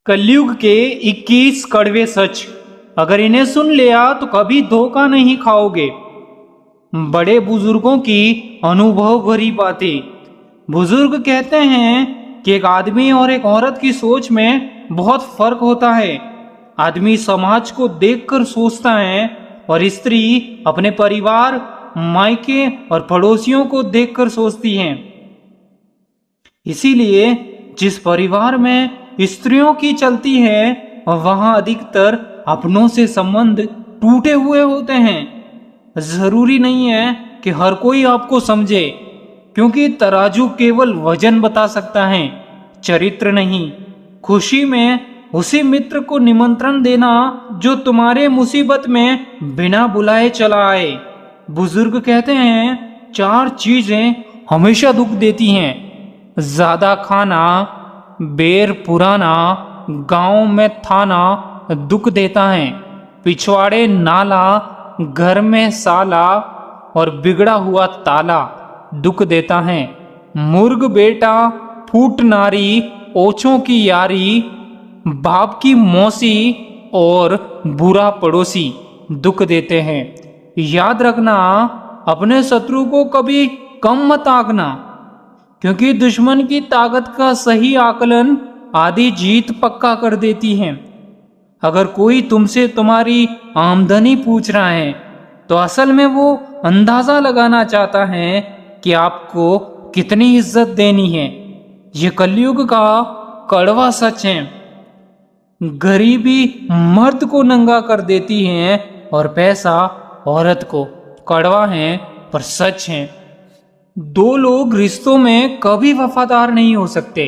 कलयुग के 21 कड़वे सच, अगर इन्हें सुन लिया तो कभी धोखा नहीं खाओगे। बड़े बुजुर्गों की अनुभव भरी बातें। बुजुर्ग कहते हैं कि एक आदमी और एक औरत की सोच में बहुत फर्क होता है। आदमी समाज को देखकर सोचता है और स्त्री अपने परिवार, मायके और पड़ोसियों को देखकर सोचती है। इसीलिए जिस परिवार में स्त्रियों की चलती है वहां अधिकतर अपनों से संबंध टूटे हुए होते हैं। जरूरी नहीं है कि हर कोई आपको समझे, क्योंकि तराजू केवल वजन बता सकता है, चरित्र नहीं। खुशी में उसी मित्र को निमंत्रण देना जो तुम्हारे मुसीबत में बिना बुलाए चला आए। बुजुर्ग कहते हैं 4 चीजें हमेशा दुख देती हैं: ज्यादा खाना, बेर पुराना, गांव में थाना दुख देता है, पिछवाड़े नाला, घर में साला और बिगड़ा हुआ ताला दुख देता है, मुर्ग बेटा, फूट नारी, ओछों की यारी, बाप की मौसी और बुरा पड़ोसी दुख देते हैं। याद रखना, अपने शत्रु को कभी कम मत आंकना, क्योंकि दुश्मन की ताकत का सही आकलन आधी जीत पक्का कर देती है। अगर कोई तुमसे तुम्हारी आमदनी पूछ रहा है तो असल में वो अंदाजा लगाना चाहता है कि आपको कितनी इज्जत देनी है। ये कलयुग का कड़वा सच है। गरीबी मर्द को नंगा कर देती है और पैसा औरत को। कड़वा है पर सच है। 2 लोग रिश्तों में कभी वफादार नहीं हो सकते: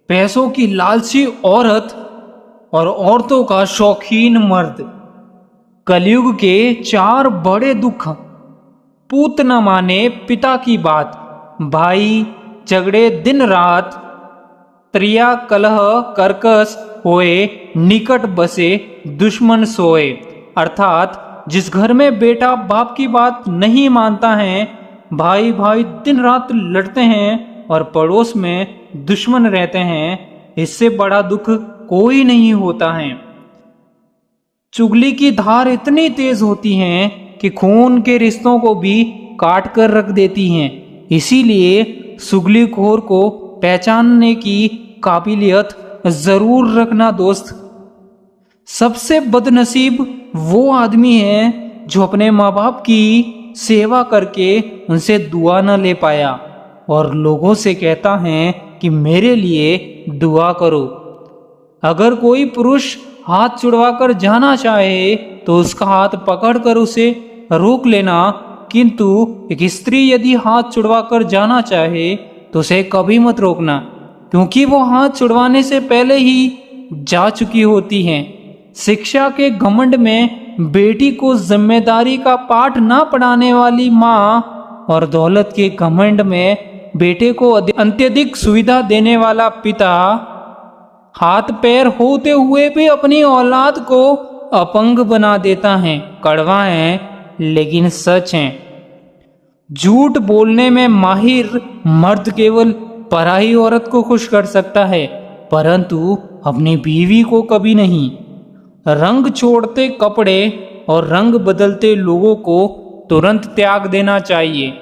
पैसों की लालची औरत और औरतों का शौकीन मर्द। कलयुग के 4 बड़े दुख: पूत न माने पिता की बात, भाई झगड़े दिन रात, त्रिया कलह कर्कश होए, निकट बसे दुश्मन सोए। अर्थात जिस घर में बेटा बाप की बात नहीं मानता है, भाई भाई दिन रात लड़ते हैं और पड़ोस में दुश्मन रहते हैं, इससे बड़ा दुख कोई नहीं होता है। चुगली की धार इतनी तेज होती है कि खून के रिश्तों को भी काट कर रख देती हैं। इसीलिए चुगलीखोर को पहचानने की काबिलियत जरूर रखना दोस्त। सबसे बदनसीब वो आदमी है जो अपने माँ बाप की सेवा करके उनसे दुआ न ले पाया और लोगों से कहता है कि मेरे लिए दुआ करो। अगर कोई पुरुष हाथ छुड़वा कर जाना चाहे तो उसका हाथ पकड़कर उसे रोक लेना, किंतु एक स्त्री यदि हाथ छुड़वा कर जाना चाहे तो उसे कभी मत रोकना, क्योंकि वो हाथ छुड़वाने से पहले ही जा चुकी होती हैं। शिक्षा के घमंड में बेटी को जिम्मेदारी का पाठ ना पढ़ाने वाली माँ और दौलत के घमंड में बेटे को अत्यधिक सुविधा देने वाला पिता हाथ पैर होते हुए भी अपनी औलाद को अपंग बना देता है। कड़वा है लेकिन सच है। झूठ बोलने में माहिर मर्द केवल पराई औरत को खुश कर सकता है, परंतु अपनी बीवी को कभी नहीं। रंग छोड़ते कपड़े और रंग बदलते लोगों को तुरंत त्याग देना चाहिए।